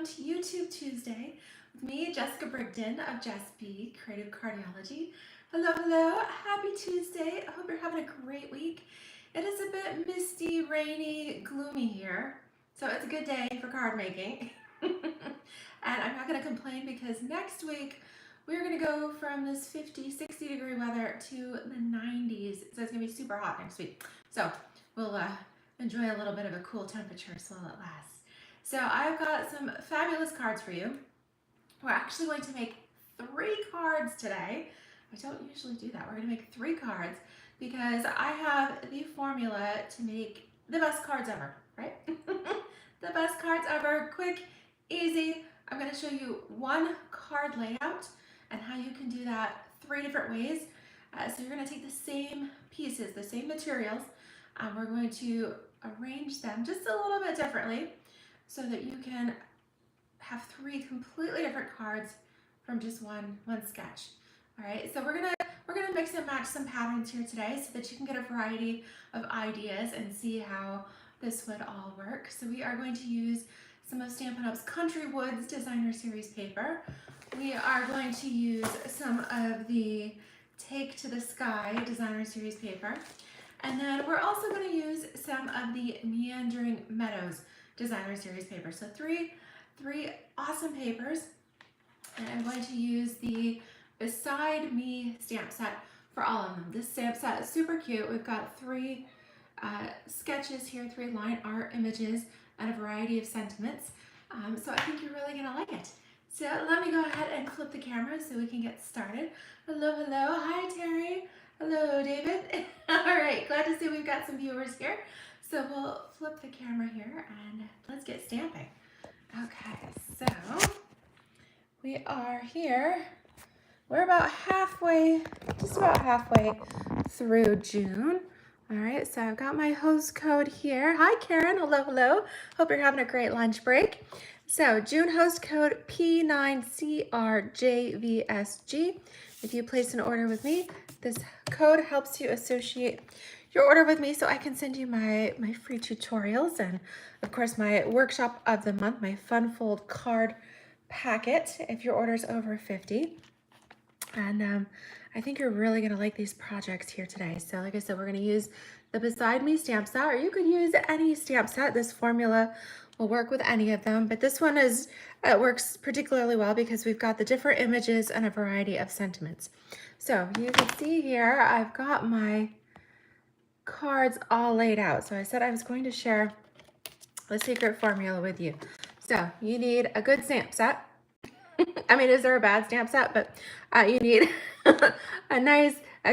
welcome to YouTube Tuesday with me, Jessica Brigden of JessBCreativeCardiology. Hello, hello, happy Tuesday. I hope you're having a great week. It is a bit misty, rainy, gloomy here, so it's a good day for card making. And I'm not going to complain because next week we're going to go from this 50, 60 degree weather to the 90s. So it's going to be super hot next week. So we'll enjoy a little bit of a cool temperature so it lasts. So I've got some fabulous cards for you. We're actually going to make 3 cards today. I don't usually do that. We're going to make 3 cards because I have the formula to make the best cards ever, right? The best cards ever, quick, easy. I'm going to show you 1 card layout and how you can do that 3 different ways. So you're going to take the same pieces, the same materials. We're going to arrange them just a little bit differently so that you can have 3 completely different cards from just one sketch. All right, so we're gonna mix and match some patterns here today so that you can get a variety of ideas and see how this would all work. So we are going to use some of Stampin' Up's Country Woods Designer Series paper. We are going to use some of the Take to the Sky Designer Series paper. And then we're also going to use some of the Meandering Meadows Designer Series paper. So three awesome papers. And I'm going to use the Beside Me stamp set for all of them. This stamp set is super cute. We've got 3 sketches here, 3 line art images, and a variety of sentiments. So I think you're really going to like it. So let me go ahead and flip the camera so we can get started. Hello, hello. Hi, Terry. Hello, David. All right, glad to see we've got some viewers here. So we'll flip the camera here and let's get stamping. Okay, so we are here. We're about halfway, just about halfway through June. All right, so I've got my host code here. Hi, Karen. Hello, hello. Hope you're having a great lunch break. So June host code P9CRJVSG. If you place an order with me, this code helps you associate your order with me so I can send you my free tutorials and, of course, my workshop of the month, my Fun Fold card packet if your order is over 50. And I think you're really going to like these projects here today. So like I said, we're going to use the Beside Me stamp set, or you could use any stamp set. This formula will work with any of them, but this one works particularly well because we've got the different images and a variety of sentiments. So you can see here, I've got my cards all laid out. So I said I was going to share the secret formula with you. So you need a good stamp set. I mean, is there a bad stamp set? But you need a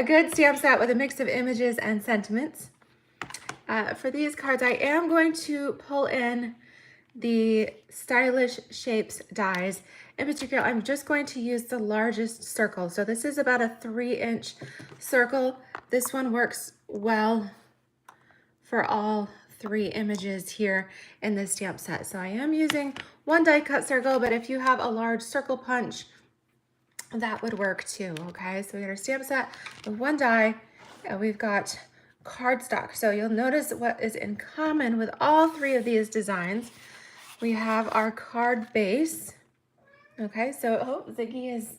good stamp set with a mix of images and sentiments. For these cards, I am going to pull in the Stylish Shapes dies. In particular, I'm just going to use the largest circle. So this is about a 3-inch circle. This one works well for all 3 images here in this stamp set. So I am using 1 die cut circle, but if you have a large circle punch, that would work too, okay? So we got our stamp set with 1 die, and we've got cardstock. So you'll notice what is in common with all 3 of these designs. We have our card base, okay? So Ziggy is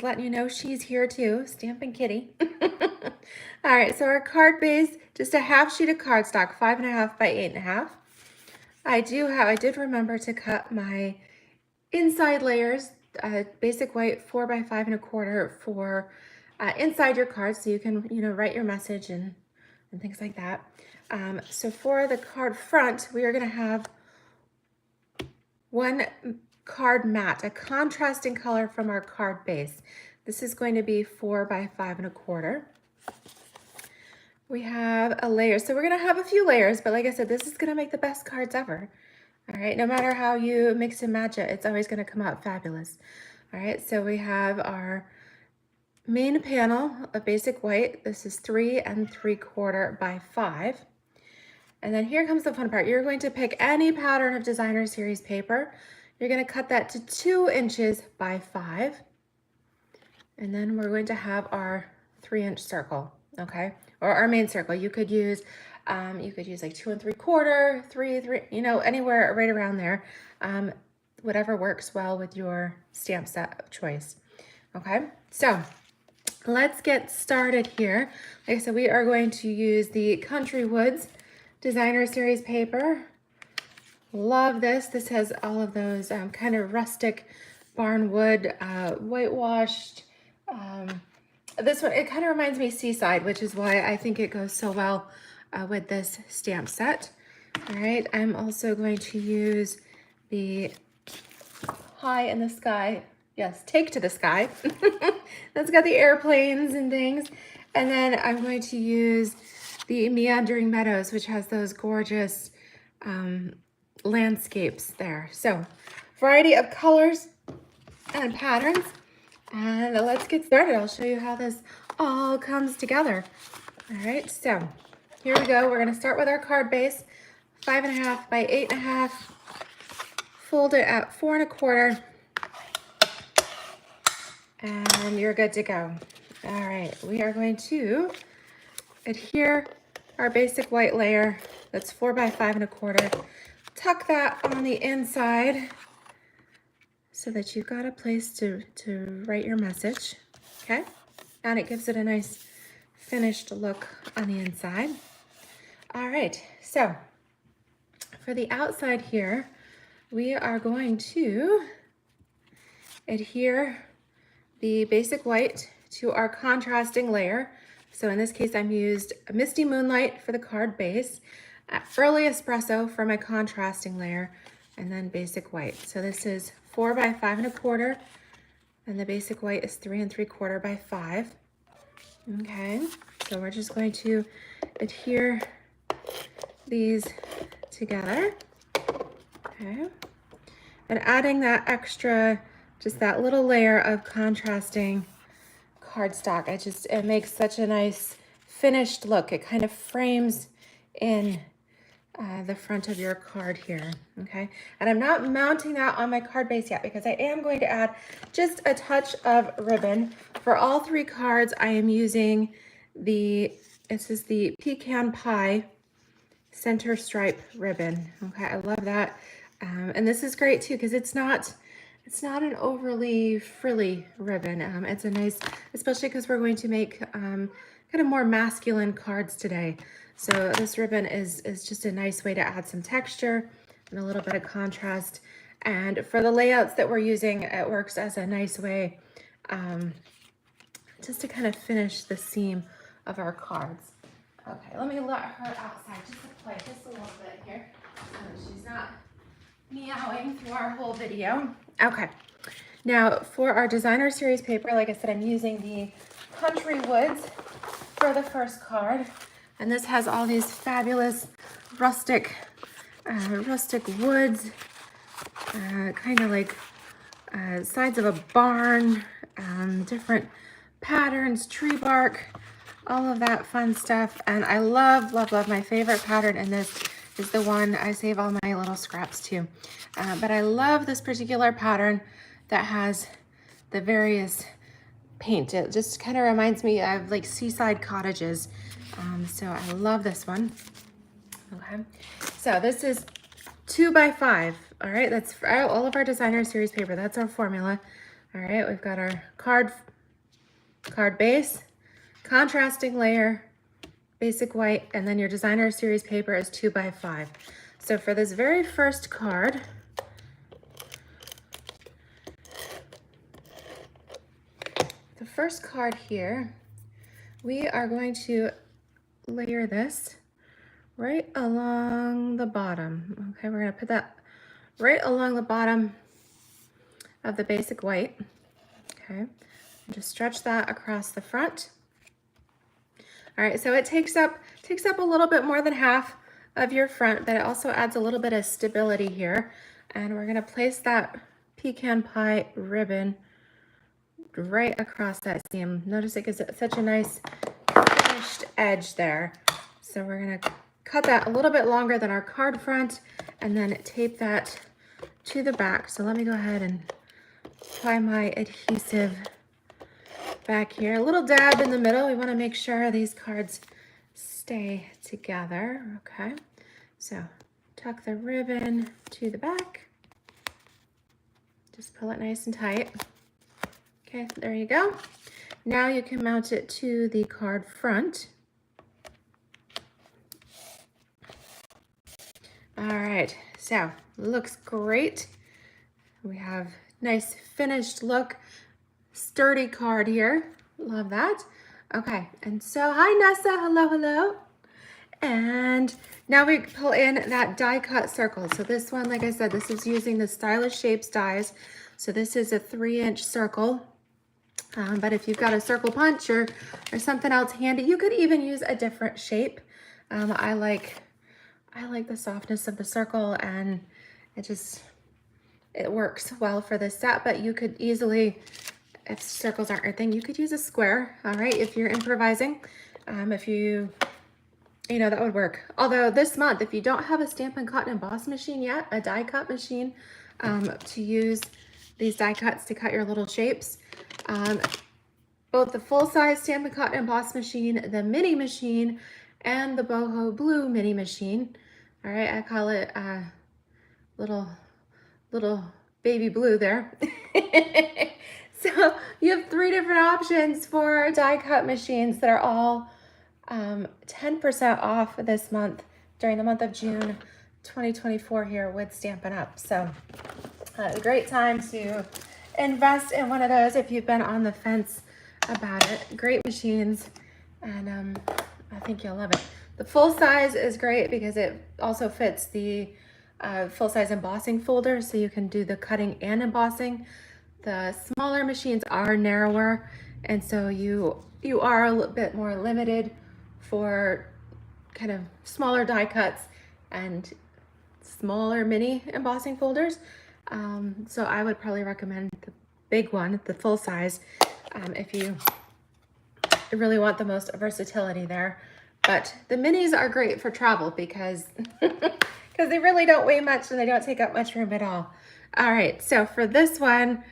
letting you know she's here too, Stampin' Kitty. All right, so our card base, just a half sheet of cardstock, 5.5 by 8.5. I did remember to cut my inside layers, basic white 4 by 5.25 for inside your cards, so you can write your message and things like that. So for the card front, we are going to have 1 card matte, a contrasting color from our card base. This is going to be 4 by 5.25. We have a layer. So we're going to have a few layers, but like I said, this is going to make the best cards ever. All right, no matter how you mix and match it, it's always going to come out fabulous. All right, so we have our main panel of basic white. This is 3 3/4 by 5. And then here comes the fun part. You're going to pick any pattern of Designer Series paper. You're going to cut that to 2 inches by 5. And then we're going to have our 3-inch circle, okay? Or our main circle. You could use like 2 3/4, 3, anywhere right around there. whatever works well with your stamp set of choice. Okay, so let's get started here. Like I said, we are going to use the Country Woods Designer Series paper. Love this. This has all of those kind of rustic barn wood, whitewashed. This one, it kind of reminds me of Seaside, which is why I think it goes so well with this stamp set. All right, I'm also going to use the High in the Sky. Yes, Take to the Sky. That's got the airplanes and things. And then I'm going to use the Meandering Meadows, which has those gorgeous landscapes there. So, variety of colors and patterns. And let's get started. I'll show you how this all comes together. All right, so here we go. We're going to start with our card base, 5.5 by 8.5. Fold it at 4 1/4, and you're good to go. All right, we are going to adhere our basic white layer. That's 4 by 5 1/4. Tuck that on the inside so that you've got a place to write your message, okay? And it gives it a nice finished look on the inside. All right, so for the outside here, we are going to adhere the basic white to our contrasting layer. So in this case, I'm used Misty Moonlight for the card base, Early Espresso for my contrasting layer, and then basic white. So this is 4 by 5 1/4, and the basic white is 3 3/4 by 5. Okay, so we're just going to adhere these together. Okay, and adding that extra, just that little layer of contrasting cardstock, it makes such a nice finished look. It kind of frames in the front of your card here, okay? And I'm not mounting that on my card base yet because I am going to add just a touch of ribbon. For all 3 cards, I am using this is the Pecan Pie center stripe ribbon, okay? I love that. And this is great too because it's not an overly frilly ribbon. It's a nice, especially because we're going to make kind of more masculine cards today. So this ribbon is just a nice way to add some texture and a little bit of contrast. And for the layouts that we're using, it works as a nice way just to kind of finish the seam of our cards. Okay, let me let her outside just to play just a little bit here so she's not meowing through our whole video. Okay, now for our designer series paper, like I said, I'm using the Country Woods for the first card, and this has all these fabulous rustic woods, kind of like sides of a barn, different patterns, tree bark, all of that fun stuff. And I love my favorite pattern in this is the one I save all my little scraps to. But I love this particular pattern that has the various paint. It just kind of reminds me of like seaside cottages. So I love this one. Okay, so this is 2 by 5. All right, that's for all of our designer series paper. That's our formula. All right, we've got our card base, contrasting layer, basic white, and then your designer series paper is 2 by 5. So for this very first card, the first card here, we are going to layer this right along the bottom. Okay, we're going to put that right along the bottom of the basic white. Okay, and just stretch that across the front. All right, so it takes up a little bit more than half of your front, but it also adds a little bit of stability here. And we're gonna place that pecan pie ribbon right across that seam. Notice it gives it such a nice finished edge there. So we're gonna cut that a little bit longer than our card front and then tape that to the back. So let me go ahead and apply my adhesive back here. A little dab in the middle. We want to make sure these cards stay together. Okay, so tuck the ribbon to the back. Just pull it nice and tight. Okay, there you go. Now you can mount it to the card front. All right, so looks great. We have nice finished look, sturdy card here. Love that. Okay, and so hi Nessa, hello, hello. And now we pull in that die cut circle. So this one, like I said, this is using the Stylish Shapes dies. So this is a 3-inch circle. But if you've got a circle punch or something else handy, you could even use a different shape. I like the softness of the circle, and it works well for this set. But you could easily, if circles aren't your thing, you could use a square. All right, if you're improvising, if you know, that would work. Although this month, if you don't have a Stampin' Cotton Emboss machine yet, a die cut machine to use these die cuts to cut your little shapes, both the full-size Stampin' Cotton Emboss machine, the mini machine, and the Boho Blue mini machine. All right, I call it little baby blue there. So you have 3 different options for die cut machines that are all 10% off this month during the month of June 2024 here with Stampin' Up. So a great time to invest in one of those if you've been on the fence about it. Great machines, and I think you'll love it. The full size is great because it also fits the full-size embossing folder, so you can do the cutting and embossing. The smaller machines are narrower, and so you are a little bit more limited for kind of smaller die cuts and smaller mini embossing folders. So I would probably recommend the big one, the full size, if you really want the most versatility there. But the minis are great for travel because they really don't weigh much and they don't take up much room at all. All right, so for this one,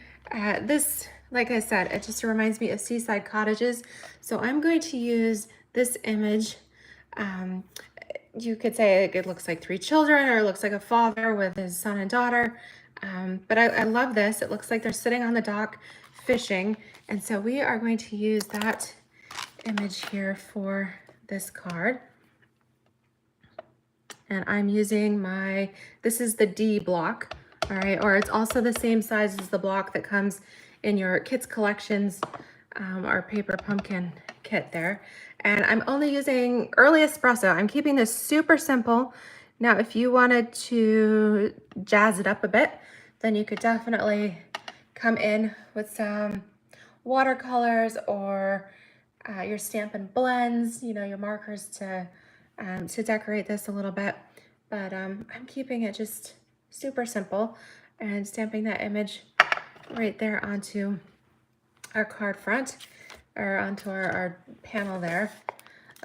this, like I said, it just reminds me of seaside cottages. So I'm going to use this image. You could say it looks like 3 children, or it looks like a father with his son and daughter. But I love this. It looks like they're sitting on the dock fishing. And so we are going to use that image here for this card. And I'm using this is the D block, all right, or it's also the same size as the block that comes in your Kits Collections or Paper Pumpkin kit there. And I'm only using early espresso. I'm keeping this super simple. Now, if you wanted to jazz it up a bit, then you could definitely come in with some watercolors or your Stampin' Blends, you know, your markers to decorate this a little bit. But I'm keeping it just super simple and stamping that image right there onto our card front, or onto our panel there.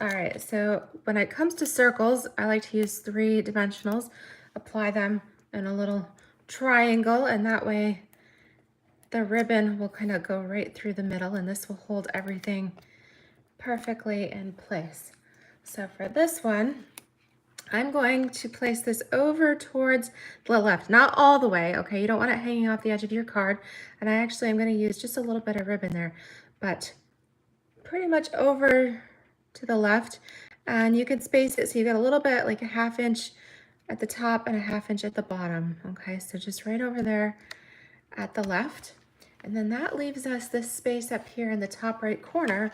All right, so when it comes to circles, I like to use 3 dimensionals, apply them in a little triangle, and that way the ribbon will kind of go right through the middle, and this will hold everything perfectly in place. So for this one, I'm going to place this over towards the left, not all the way, okay? You don't want it hanging off the edge of your card. And I actually am going to use just a little bit of ribbon there, but pretty much over to the left. And you can space it so you got a little bit, like a 1/2 inch at the top and a 1/2 inch at the bottom, okay? So just right over there at the left. And then that leaves us this space up here in the top right corner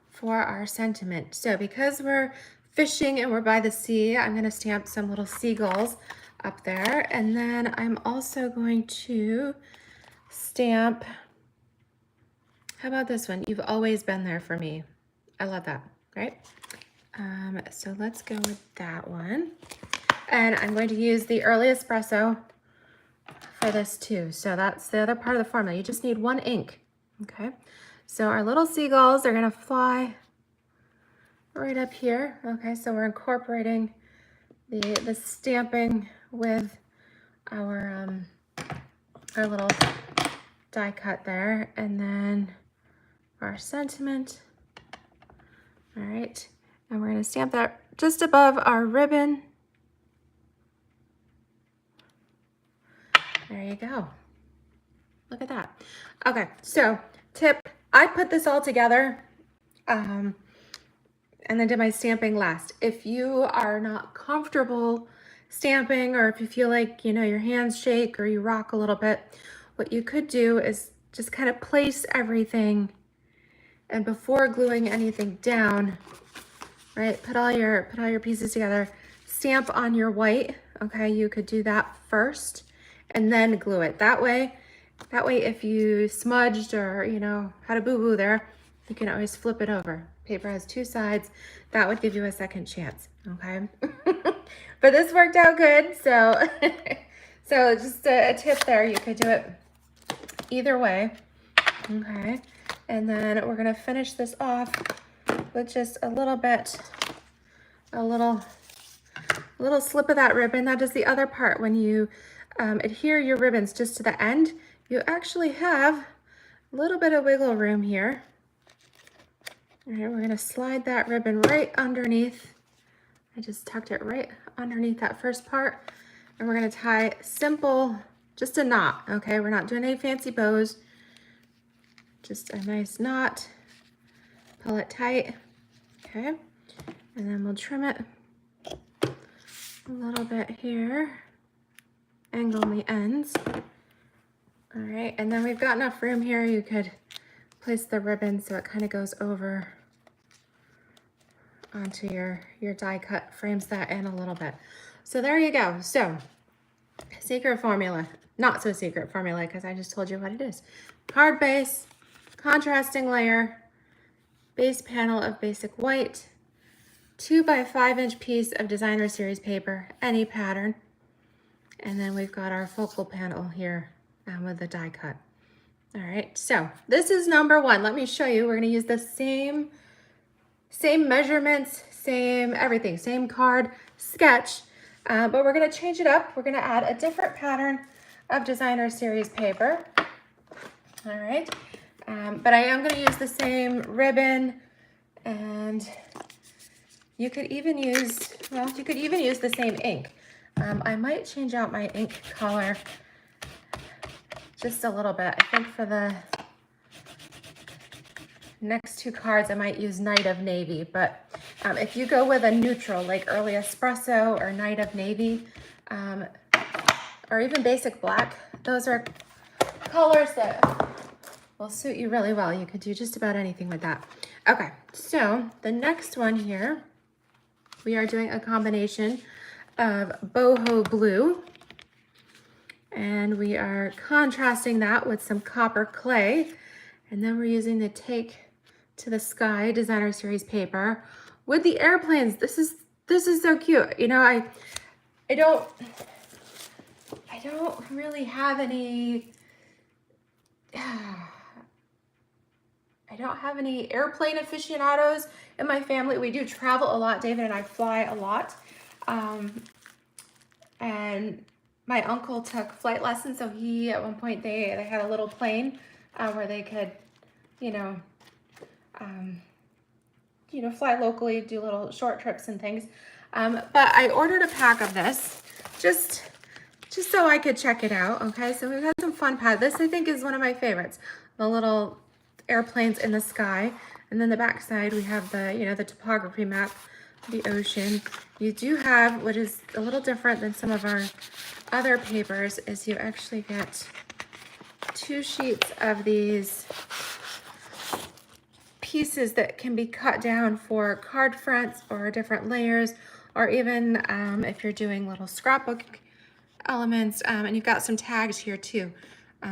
for our sentiment. So because we're fishing and we're by the sea, I'm going to stamp some little seagulls up there. And then I'm also going to stamp, how about this one? You've always been there for me. I love that, right? So let's go with that one. And I'm going to use the early espresso for this too. So that's the other part of the formula. You just need 1 ink, okay? So our little seagulls are going to fly right up here. Okay, so we're incorporating the stamping with our little die cut there, and then our sentiment. All right, and we're going to stamp that just above our ribbon. There you go. Look at that. Okay, so tip, I put this all together and then did my stamping last. If you are not comfortable stamping, or if you feel like, you know, your hands shake or you rock a little bit, what you could do is just kind of place everything, and before gluing anything down, right, put all your pieces together, stamp on your white. Okay, you could do that first and then glue it. That way if you smudged or, you know, had a boo-boo there, you can always flip it over. Paper has two sides. That would give you a second chance, okay? But this worked out good, so so just a tip there, you could do it either way, okay? And then we're gonna finish this off with just a little bit, a little slip of that ribbon. That is the other part. When you adhere your ribbons just to the end, you actually have a little bit of wiggle room here. All right, we're gonna slide that ribbon right underneath. I just tucked it right underneath that first part, and we're gonna tie simple, just a knot, okay? We're not doing any fancy bows, just a nice knot. Pull it tight, okay? And then we'll trim it a little bit here, angle the ends. All right, and then we've got enough room here. You could place the ribbon so it kind of goes over onto your die cut, frames that in a little bit. So there you go. So secret formula, not so secret formula, because I just told you what it is. Card base, contrasting layer, base panel of basic white, 2 by 5 inch piece of designer series paper, any pattern. And then we've got our focal panel here with the die cut. All right, so this is number 1. Let me show you. We're gonna use the same measurements, same everything, same card sketch, but we're gonna change it up. We're gonna add a different pattern of designer series paper. All right, but I am gonna use the same ribbon, and you could even use, well, you could even use the same ink. I might change out my ink color just a little bit. I think for the next 2 cards, I might use Night of Navy, but if you go with a neutral, like Early Espresso or Night of Navy, or even Basic Black, those are colors that will suit you really well. You could do just about anything with that. Okay, so the next one here, we are doing a combination of boho blue, and we are contrasting that with some copper clay, and then we're using the Take to the Sky designer series paper with the airplanes. This is so cute. You know, I don't really have any I don't have any airplane aficionados in my family. We do travel a lot. David and I fly a lot. And my uncle took flight lessons, so he, at one point, they had a little plane where they could, fly locally, do little short trips and things. But I ordered a pack of this just so I could check it out. Okay, so we've had some fun pad. This, I think, is one of my favorites. The little airplanes in the sky, and then the back side we have the the topography map, the ocean. You do have, what is a little different than some of our other papers, is you actually get 2 sheets of these pieces that can be cut down for card fronts or different layers, or even if you're doing little scrapbook elements, and you've got some tags here too.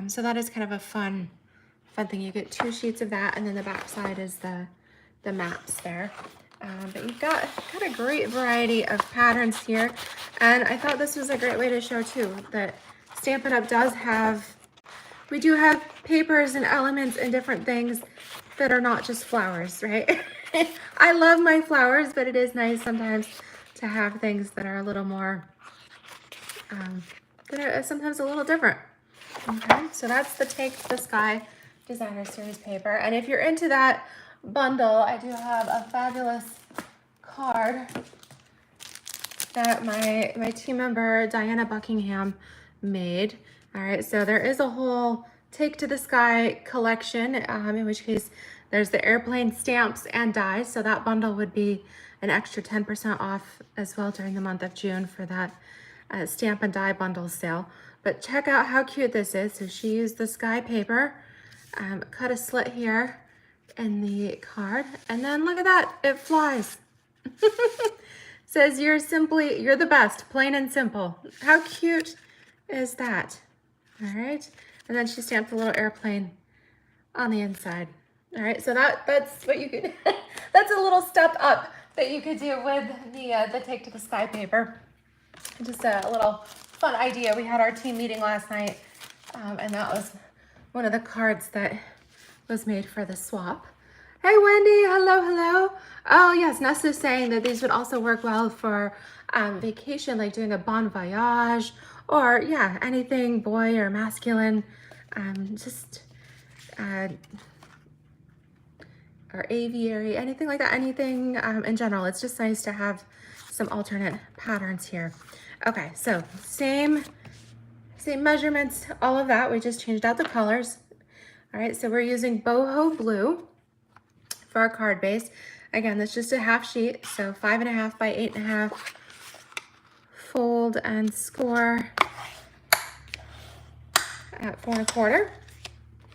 So that is kind of a fun thing. You get 2 sheets of that, and then the back side is the maps there. But you've got a great variety of patterns here, and I thought this was a great way to show too that Stampin' Up! Does have, we do have papers and elements and different things that are not just flowers, right? I love my flowers, but it is nice sometimes to have things that are a little more, that are sometimes a little different. Okay, so that's the Take to the Sky designer series paper. And if you're into that bundle, I do have a fabulous card that my team member Diana Buckingham made. All right, so there is a whole Take to the Sky collection, in which case there's the airplane stamps and dies. So that bundle would be an extra 10% off as well during the month of June for that stamp and die bundle sale. But check out how cute this is. So she used the sky paper, cut a slit here in the card, and then look at that, it flies. Says you're the best, plain and simple. How cute is that? All right, and then she stamped a little airplane on the inside. All right, so that's what you could, that's a little step up that you could do with the Take to the Sky paper. Just a little fun idea. We had our team meeting last night, and that was one of the cards that was made for the swap. Hey Wendy, hello, hello. Oh yes, Ness is saying that these would also work well for vacation, like doing a bon voyage, or yeah, anything boy or masculine, or aviary, anything like that, anything in general. It's just nice to have some alternate patterns here. Okay, so same measurements, all of that. We just changed out the colors. All right, so we're using boho blue for our card base. Again, that's just a half sheet, so 5.5 by 8.5. Fold and score at 4.25.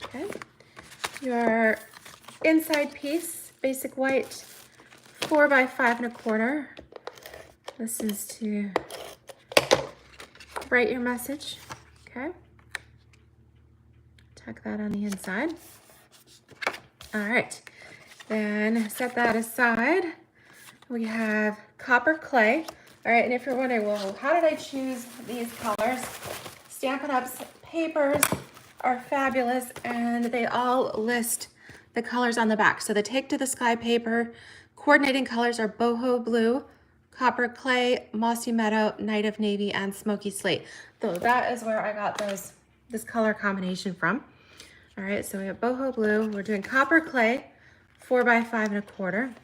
Okay, your inside piece, basic white, 4 by 5.25. This is to write your message. Okay, tuck that on the inside. All right, then set that aside. We have copper clay. All right, and if you're wondering, well, how did I choose these colors? Stampin' Up's papers are fabulous, and they all list the colors on the back. So the Take to the Sky paper coordinating colors are boho blue, copper clay, mossy meadow, night of navy, and smoky slate. So that is where I got this color combination from. All right, so we have boho blue. We're doing copper clay, 4 by 5.25.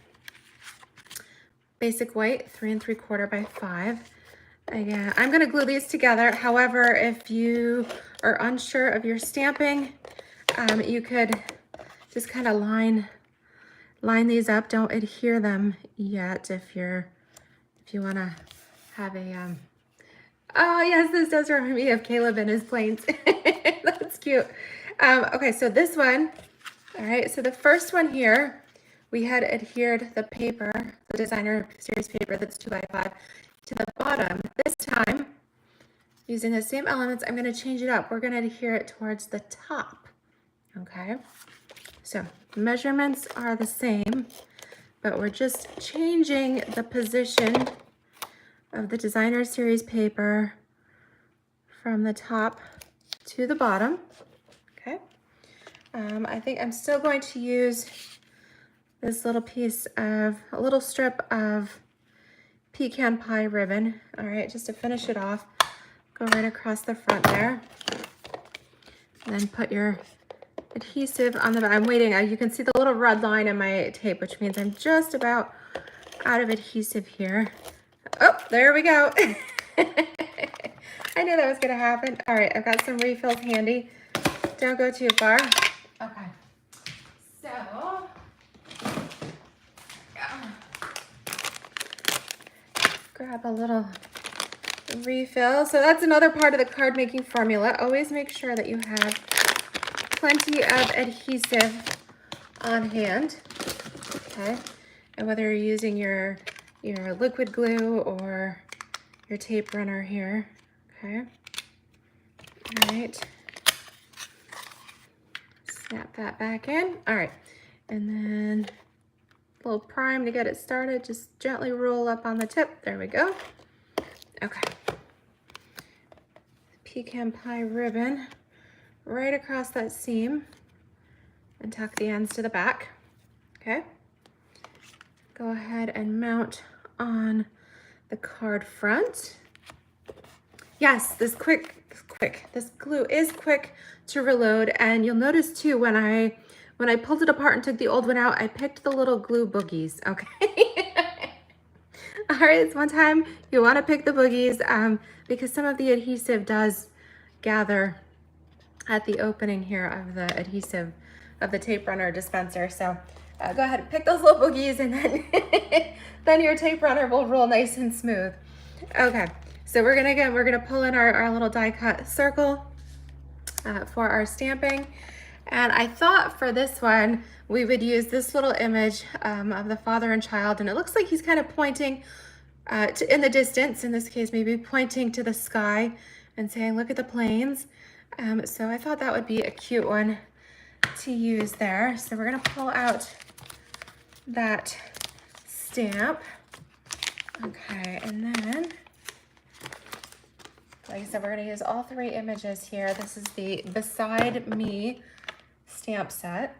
Basic white, 3 3/4 by 5. Again, I'm going to glue these together. However, if you are unsure of your stamping, you could just kind of line these up. Don't adhere them yet if you want to have a oh yes, this does remind me of Caleb and his planes. That's cute. Okay, so this one, all right, so the first one here, we had adhered the paper, the designer series paper that's 2 by 5 to the bottom. This time, using the same elements, I'm going to change it up. We're going to adhere it towards the top. Okay, so measurements are the same, but we're just changing the position of the designer series paper from the top to the bottom. Okay, I think I'm still going to use this little piece of, a little strip of pecan pie ribbon. All right, just to finish it off, go right across the front there. And then put your adhesive on the back. I'm waiting, you can see the little red line in my tape, which means I'm just about out of adhesive here. Oh, there we go. I knew that was gonna happen. All right, I've got some refills handy. Don't go too far. Okay, so, grab a little refill. So that's another part of the card making formula. Always make sure that you have plenty of adhesive on hand. Okay, and whether you're using your liquid glue or your tape runner here. Okay, all right, snap that back in. All right, and then a little prime to get it started. Just gently roll up on the tip. There we go. Okay, pecan pie ribbon right across that seam and tuck the ends to the back. Okay, go ahead and mount on the card front. Yes, this glue is quick to reload, and you'll notice too when I pulled it apart and took the old one out, I picked the little glue boogies. Okay. All right, it's one time you want to pick the boogies because some of the adhesive does gather at the opening here of the adhesive of the tape runner dispenser. So go ahead and pick those little boogies, and then then your tape runner will roll nice and smooth. Okay, so we're gonna pull in our little die cut circle for our stamping. And I thought for this one, we would use this little image of the father and child, and it looks like he's kind of pointing in the distance, in this case, maybe pointing to the sky and saying, look at the planes. So I thought that would be a cute one to use there. So we're gonna pull out that stamp. Okay, and then, like I said, we're gonna use all 3 images here. This is the Beside Me stamp set.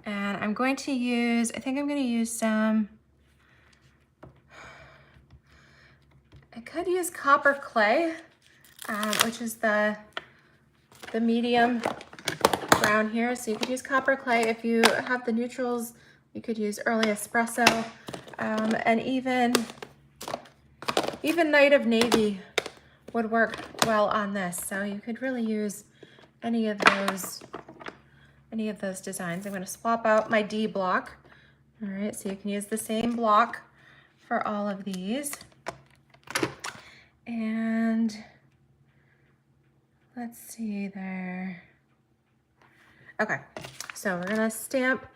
And I'm going to use, I think I'm gonna use some, I could use copper clay, which is the medium brown here. So you could use copper clay. If you have the neutrals, you could use early espresso, and even Night of Navy would work well on this. So you could really use any of those designs. I'm going to swap out my D block. All right, so you can use the same block for all of these. And let's see there. Okay, so we're gonna stamp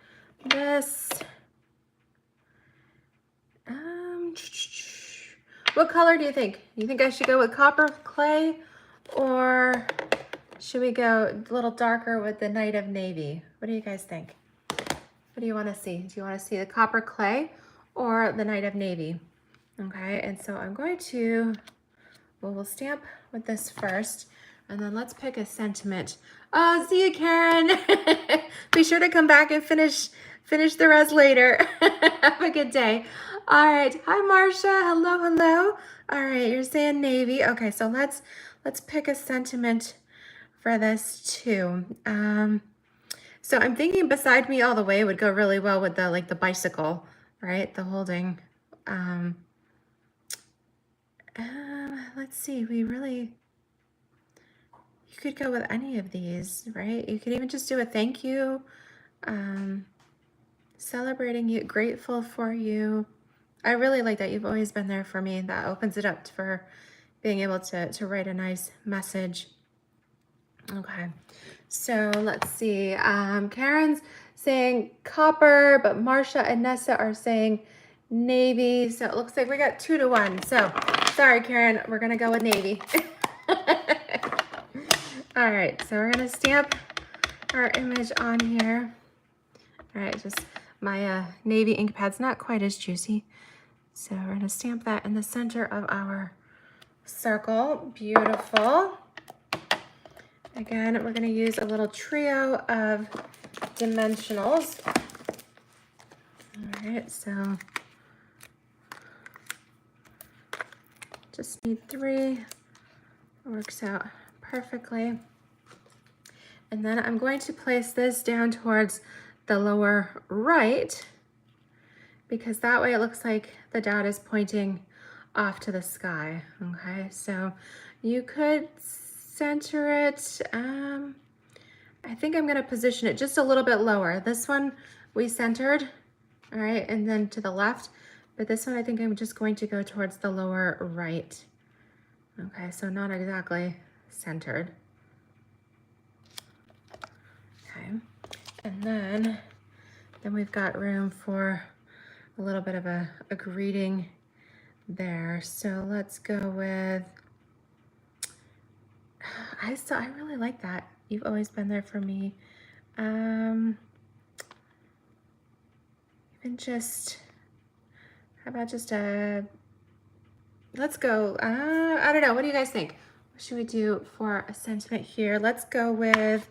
this. What color do you think? You think I should go with copper clay, or should we go a little darker with the Night of Navy? What do you guys think? What do you want to see? Do you want to see the copper clay or the Night of Navy? Okay, and so I'm going to, well, we'll stamp with this first, and then let's pick a sentiment. Oh, see you, Karen. Be sure to come back and finish the rest later. Have a good day. All right. Hi, Marcia. Hello, hello. All right, you're saying navy. Okay, so let's pick a sentiment for this too. So I'm thinking Beside Me All the Way would go really well with the bicycle, right? The holding. Let's see. You could go with any of these, right? You could even just do a thank you, celebrating you, grateful for you. I really like that. You've always been there for me. That opens it up for being able to write a nice message. Okay, so let's see. Karen's saying copper, but Marcia and Nessa are saying navy. So it looks like we got 2-1. So sorry, Karen, we're gonna go with navy. All right, so we're gonna stamp our image on here. All right, just my navy ink pad's not quite as juicy. So we're gonna stamp that in the center of our circle. Beautiful. Again, we're gonna use a little trio of dimensionals. All right, so just need 3. Works out perfectly. And then I'm going to place this down towards the lower right, because that way it looks like the dot is pointing off to the sky. Okay, so you could center it. I think I'm gonna position it just a little bit lower. This one we centered, all right, and then to the left, but this one I think I'm just going to go towards the lower right. Okay, so not exactly centered. Okay, and then we've got room for a little bit of a greeting there. So let's go with, I really like that. You've always been there for me. Even just, how about just let's go, I don't know, what do you guys think? What should we do for a sentiment here? Let's go with,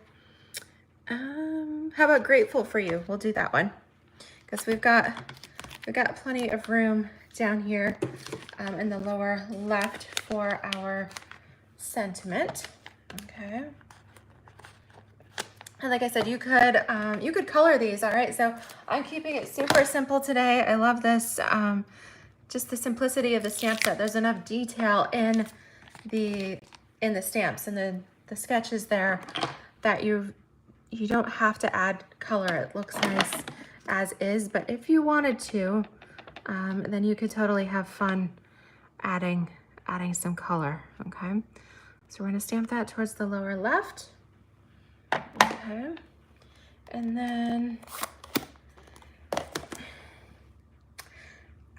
how about grateful for you? We'll do that one, because we've got plenty of room down here in the lower left for our sentiment. Okay. And like I said, you could color these, all right? So I'm keeping it super simple today. I love this, just the simplicity of the stamp set. There's enough detail in the in the stamps and the sketches there that you don't have to add color. It looks nice as is, but if you wanted to, then you could totally have fun adding some color, okay? So we're gonna stamp that towards the lower left, okay? And then,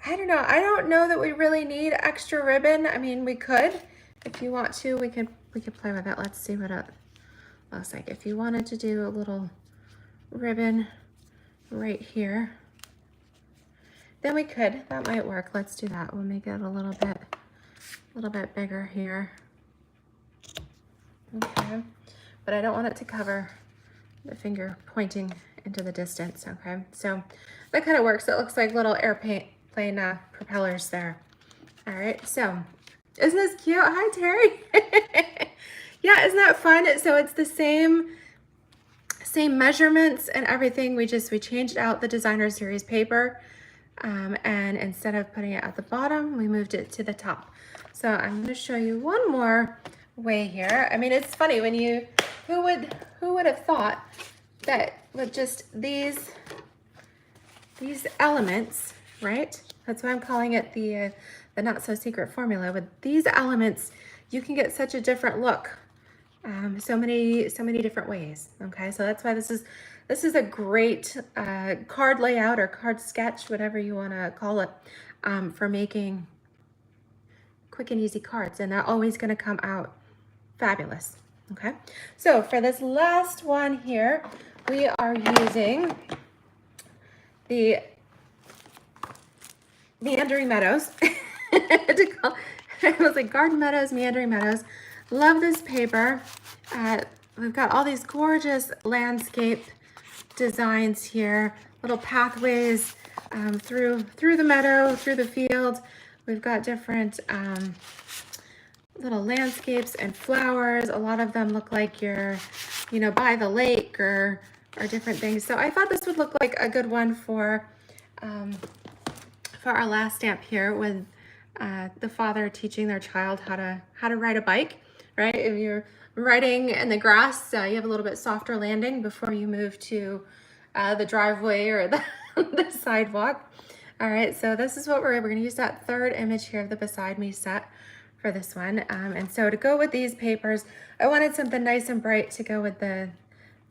I don't know that we really need extra ribbon. I mean, we could, if you want to, we could play with it. Let's see what it looks like. If you wanted to do a little ribbon right here, then we could. That might work. Let's do that. We'll make it a little bit bigger here. Okay, but I don't want it to cover the finger pointing into the distance. Okay, so that kind of works. It looks like little airplane propellers there. All right, so isn't this cute? Hi, Terry. Yeah, isn't that fun? So it's the same measurements and everything. We changed out the designer series paper, and instead of putting it at the bottom, we moved it to the top. So I'm going to show you one more way here. I mean, it's funny when who would have thought that with just these elements, right? That's why I'm calling it the not so secret formula. With these elements, you can get such a different look, so many different ways. Okay, so that's why this is a great card layout or card sketch, whatever you want to call it, for making quick and easy cards, and they're always going to come out fabulous. Okay, so for this last one here, we are using the Meandering Meadows. I was like Garden Meadows, Meandering Meadows. Love this paper. We've got all these gorgeous landscape designs here, little pathways through the meadow, through the field. We've got different little landscapes and flowers. A lot of them look like you're, by the lake or different things. So I thought this would look like a good one for our last stamp here, with the father teaching their child how to ride a bike, right? If you're riding in the grass, you have a little bit softer landing before you move to the driveway or the sidewalk. All right, so this is what we're going to use that third image here of the Beside Me set for this one. And so to go with these papers, I wanted something nice and bright to go with the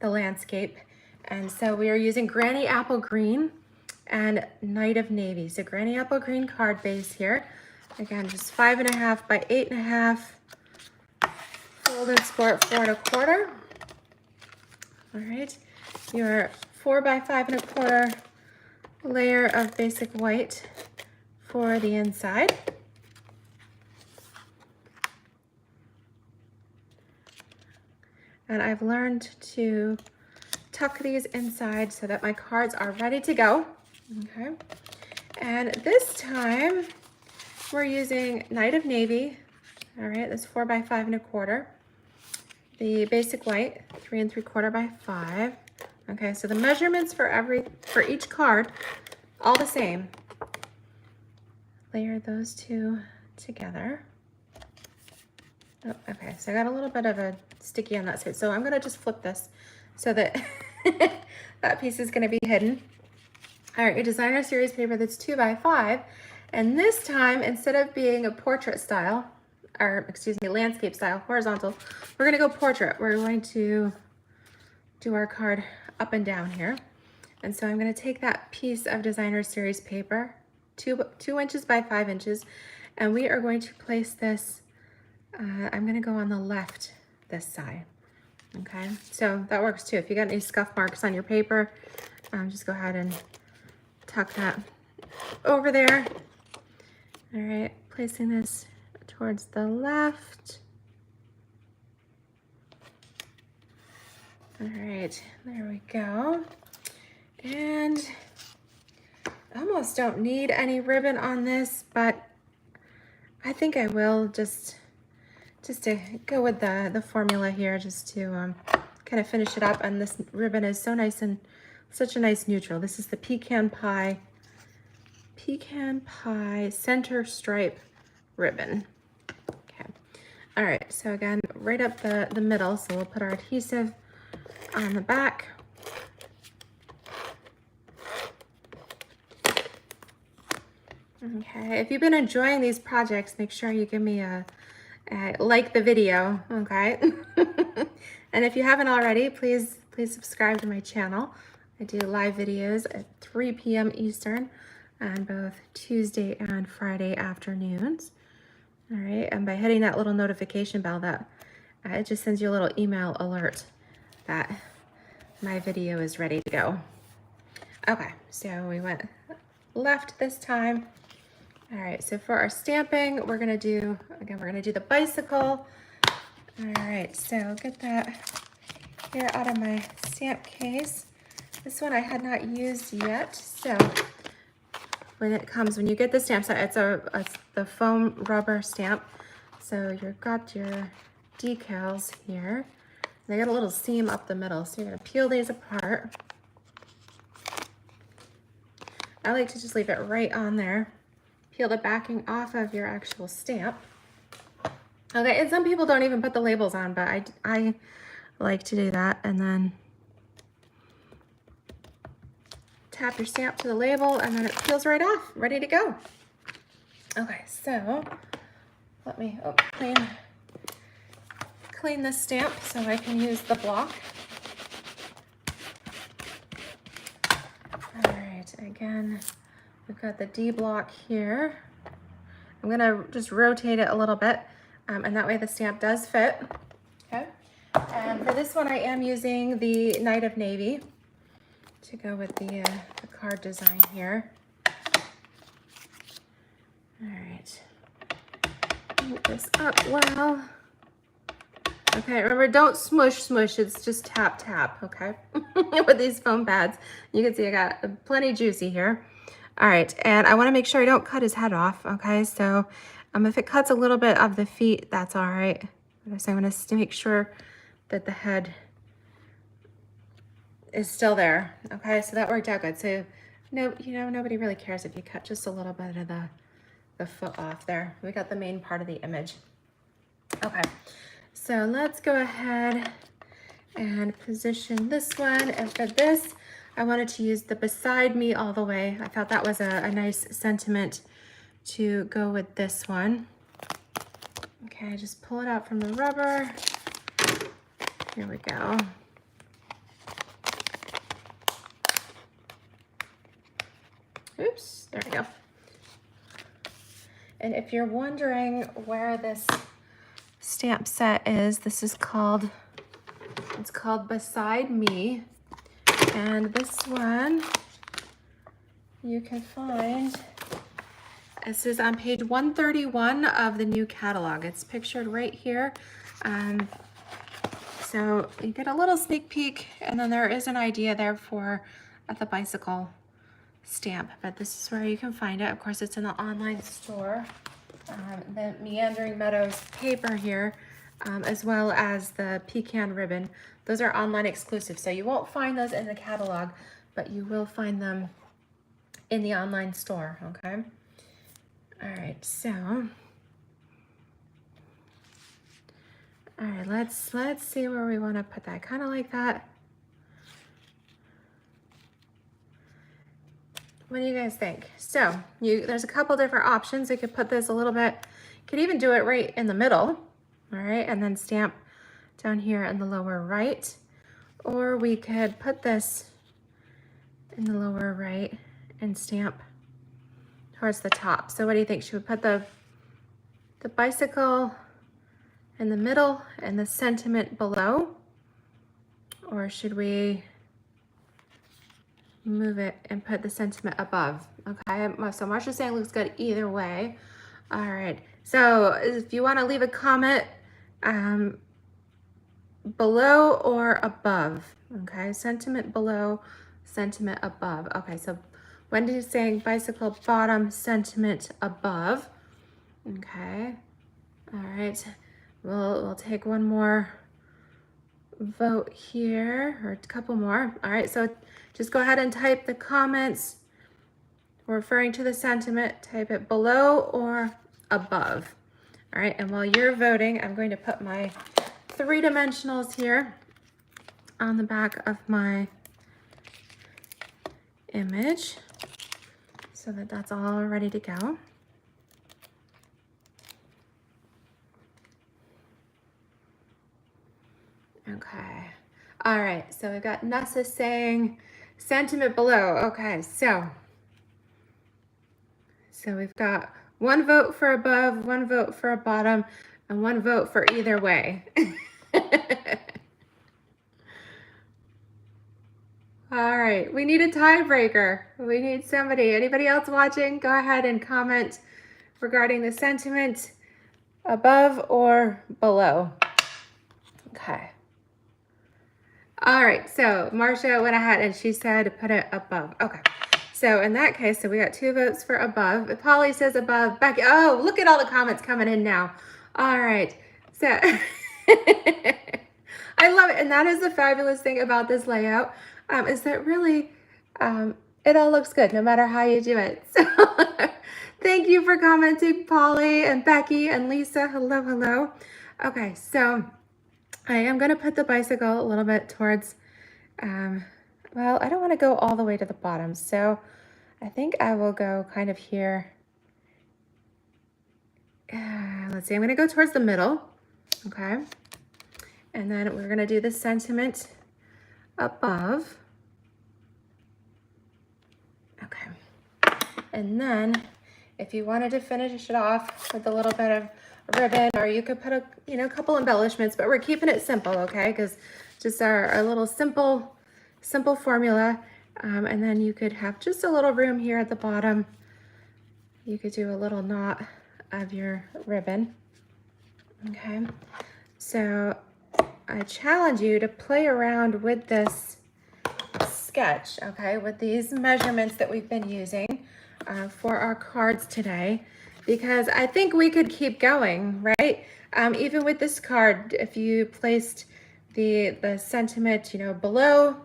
landscape. And so we are using Granny Apple Green and Night of Navy. So Granny Apple Green card base here. Again, just 5.5 by 8.5. Fold and score 4 1/4. All right, your 4 by 5 1/4 layer of basic white for the inside. And I've learned to tuck these inside so that my cards are ready to go. Okay, and this time we're using Night of Navy. All right, that's 4 by 5 1/4. The basic white, 3 3/4 by 5. Okay, so the measurements for each card, all the same. Layer those two together. Oh, okay, so I got a little bit of a sticky on that side, so I'm gonna just flip this so that that piece is gonna be hidden. All right, your designer series paper that's 2 by 5, and this time, instead of being a portrait style, or excuse me, landscape style, horizontal, we're gonna go portrait. We're going to do our card up and down here. And so I'm gonna take that piece of designer series paper, 2 inches by 5 inches, and we are going to place this, I'm gonna go on the left this side. Okay, so that works too. If you got any scuff marks on your paper, just go ahead and tuck that over there. All right, placing this towards the left. All right, there we go. And I almost don't need any ribbon on this, but I think I will just to go with the formula here, just to kind of finish it up. And this ribbon is so nice and such a nice neutral. This is the Pecan Pie center stripe ribbon. Okay, All right, so again, right up the middle. So we'll put our adhesive on the back. Okay, if you've been enjoying these projects, make sure you give me a like the video, okay? And if you haven't already, please subscribe to my channel. I do live videos at 3 p.m. Eastern on both Tuesday and Friday afternoons. All right, and by hitting that little notification bell, that it just sends you a little email alert that my video is ready to go. Okay, so we went left this time. All right, so for our stamping, we're gonna do the bicycle. All right, so get that here out of my stamp case. This one I had not used yet, so when you get the stamp set, it's the foam rubber stamp. So you've got your decals here. They got a little seam up the middle, so you're gonna peel these apart. I like to just leave it right on there. Peel the backing off of your actual stamp. Okay, and some people don't even put the labels on, but I like to do that, and then tap your stamp to the label, and then it peels right off, ready to go. Okay, so let me clean this stamp so I can use the block. All right, again, we've got the D block here. I'm gonna just rotate it a little bit, and that way the stamp does fit. Okay, and for this one I am using the Night of Navy to go with the card design here. All right, move this up well. Okay, remember, don't smush, it's just tap, tap, okay? With these foam pads. You can see I got plenty juicy here. All right, and I wanna make sure I don't cut his head off, okay? So if it cuts a little bit of the feet, that's all right. So I'm gonna make sure that the head is still there, okay? So that worked out good. So nobody really cares if you cut just a little bit of the foot off there. We got the main part of the image. Okay. So let's go ahead and position this one. And for this, I wanted to use the Beside Me All the Way. I thought that was a nice sentiment to go with this one. Okay, just pull it out from the rubber. Here we go. Oops, there we go. And if you're wondering where this stamp set is, it's called Beside Me, and this one you can find, this is on page 131 of the new catalog. It's pictured right here, so you get a little sneak peek, and then there is an idea there for the bicycle stamp, but this is where you can find it. Of course, it's in the online store. The Meandering Meadows paper here, as well as the pecan ribbon. Those are online exclusive, so you won't find those in the catalog, but you will find them in the online store, okay? All right, so, all right, let's see where we want to put that, kind of like that. What do you guys think? So there's a couple different options. You could put this a little bit, you could even do it right in the middle, all right, and then stamp down here in the lower right. Or we could put this in the lower right and stamp towards the top. So what do you think? Should we put the bicycle in the middle and the sentiment below? Or should we move it and put the sentiment above? Okay, so Marsha's saying looks good either way. All right, so if you want to leave a comment below or above, okay, sentiment below, sentiment above. Okay, so Wendy's saying bicycle bottom, sentiment above. Okay, all right, we'll take one more vote here, or a couple more. All right, so just go ahead and type the comments referring to the sentiment. Type it below or above. All right, and while you're voting, I'm going to put my 3 dimensionals here on the back of my image so that that's all ready to go. Okay. All right, so we've got Nessa saying sentiment below. Okay, so we've got 1 vote for above, 1 vote for a bottom, and 1 vote for either way. All right, we need a tiebreaker. We need somebody. Anybody else watching? Go ahead and comment regarding the sentiment above or below. Okay. All right, so Marcia went ahead and she said put it above. Okay, so in that case, so we got 2 votes for above. Polly says above. Becky, oh, look at all the comments coming in now. All right, so I love it, and that is the fabulous thing about this layout, is that really it all looks good no matter how you do it. So thank you for commenting, Polly and Becky and Lisa. Hello, hello. Okay, so I am going to put the bicycle a little bit towards, well, I don't want to go all the way to the bottom, so I think I will go kind of here. Let's see, I'm going to go towards the middle, okay? And then we're going to do the sentiment above. Okay. And then if you wanted to finish it off with a little bit of ribbon, or you could put a couple embellishments, but we're keeping it simple, okay? Because just our little simple formula. And then you could have just a little room here at the bottom. You could do a little knot of your ribbon. Okay, so I challenge you to play around with this sketch, okay, with these measurements that we've been using for our cards today, because I think we could keep going, right? Even with this card, if you placed the sentiment, below,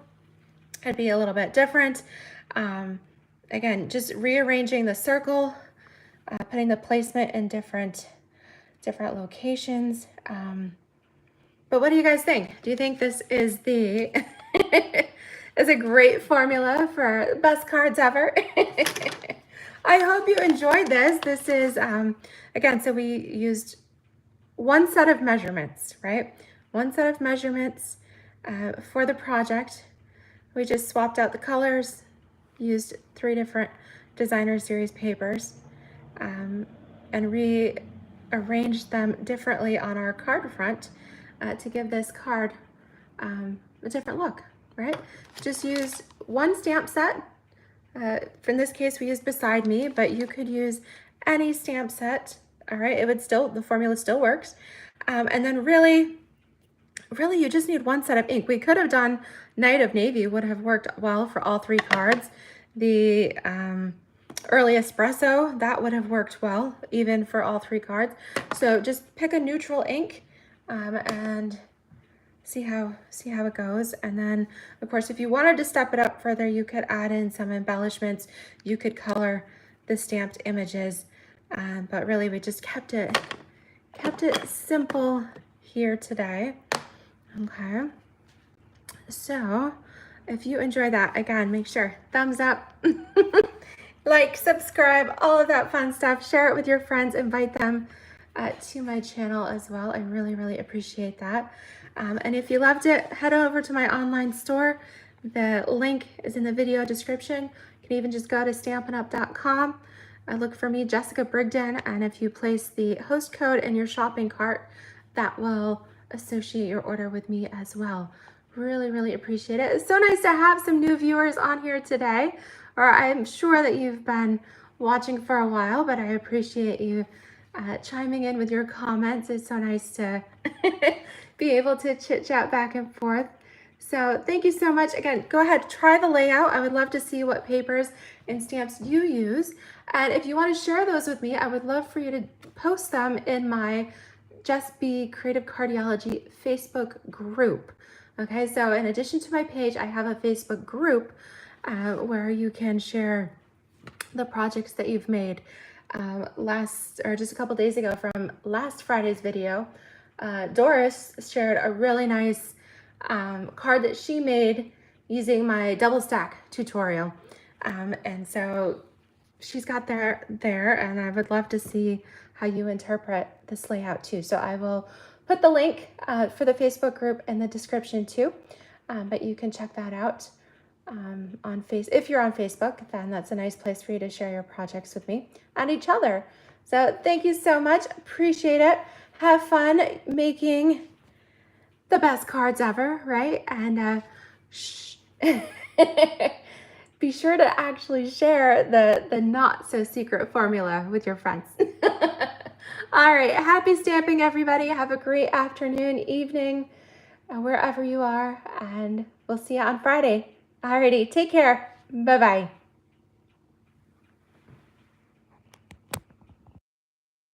it'd be a little bit different. Again, just rearranging the circle, putting the placement in different locations. But what do you guys think? Do you think this is is a great formula for best cards ever? I hope you enjoyed this. This is, again, so we used 1 set of measurements, right? 1 set of measurements for the project. We just swapped out the colors, used 3 different designer series papers, and rearranged them differently on our card front to give this card a different look, right? Just used 1 stamp set. In this case, we used Beside Me, but you could use any stamp set, all right? It would still, the formula still works. And then really, you just need 1 set of ink. We could have done Night of Navy, would have worked well for all 3 cards. The Early Espresso, that would have worked well, even for all 3 cards. So just pick a neutral ink and see how it goes. And then, of course, if you wanted to step it up further, you could add in some embellishments. You could color the stamped images, but really we just kept it simple here today. Okay, so if you enjoy that, again, make sure thumbs up, like, subscribe, all of that fun stuff. Share it with your friends, invite them to my channel as well. I really appreciate that. And if you loved it, head over to my online store. The link is in the video description. You can even just go to StampinUp.com. Look for me, Jessica Brigden, and if you place the host code in your shopping cart, that will associate your order with me as well. Really appreciate it. It's so nice to have some new viewers on here today, or I'm sure that you've been watching for a while, but I appreciate you chiming in with your comments. It's so nice to be able to chit chat back and forth. So thank you so much. Again, go ahead, try the layout. I would love to see what papers and stamps you use. And if you want to share those with me, I would love for you to post them in my JessBCreativeCardiology Facebook group. Okay, so in addition to my page, I have a Facebook group where you can share the projects that you've made. just a couple days ago from last Friday's video. Doris shared a really nice card that she made using my double stack tutorial. And so she's got there, and I would love to see how you interpret this layout too. So I will put the link for the Facebook group in the description too, but you can check that out if you're on Facebook, then that's a nice place for you to share your projects with me and each other. So thank you so much. Appreciate it. Have fun making the best cards ever, right? And be sure to actually share the not so secret formula with your friends. All right, happy stamping, everybody. Have a great afternoon, evening, wherever you are, and we'll see you on Friday. Alrighty, take care. Bye-bye.